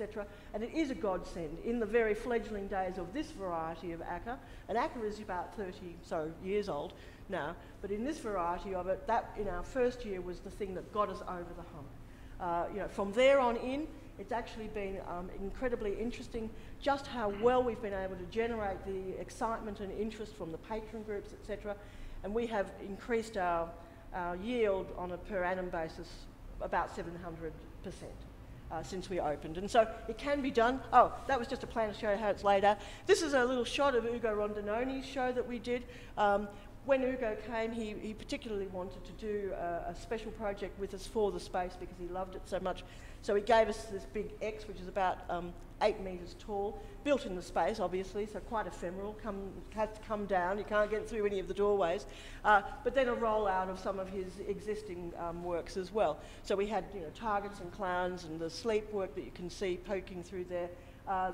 etc. And it is a godsend in the very fledgling days of this variety of Acker. And Acker is about 30 years old now, but in this variety of it, that in our first year was the thing that got us over the hump. You know, from there on in, it's actually been incredibly interesting just how well we've been able to generate the excitement and interest from the patron groups, etc. And we have increased our yield on a per annum basis about 700% since we opened. And so it can be done. Oh, that was just a plan to show how it's laid out. This is a little shot of Ugo Rondinoni's show that we did. When Ugo came, he particularly wanted to do a special project with us for the space because he loved it so much. So he gave us this big X, which is about 8 metres tall, built in the space, obviously, so quite ephemeral, has to come down, you can't get through any of the doorways, but then a rollout of some of his existing works as well. So we had, you know, targets and clowns and the sleep work that you can see poking through there,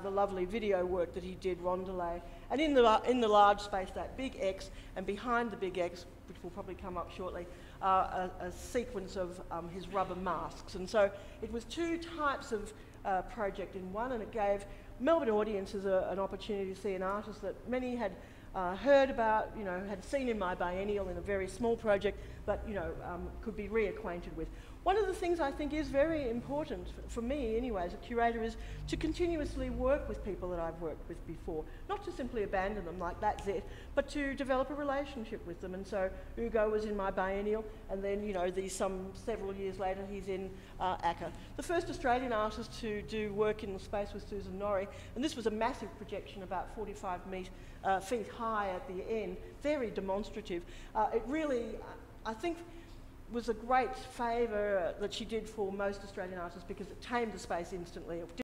the lovely video work that he did, Rondelay, and in the large space, that big X, and behind the big X, which will probably come up shortly, a sequence of his rubber masks. And so it was two types of project in one, and it gave Melbourne audiences an opportunity to see an artist that many had heard about, you know, had seen in my biennial in a very small project, but, you know, could be reacquainted with. One of the things I think is very important, for me anyway, as a curator, is to continuously work with people that I've worked with before. Not to simply abandon them like that's it, but to develop a relationship with them. And so Ugo was in my biennial, and then, you know, several years later, he's in Acker. The first Australian artist to do work in the space was Susan Norrie, and this was a massive projection, about 45 feet high at the end, very demonstrative. It really, I think, was a great favour that she did for most Australian artists because it tamed the space instantly. It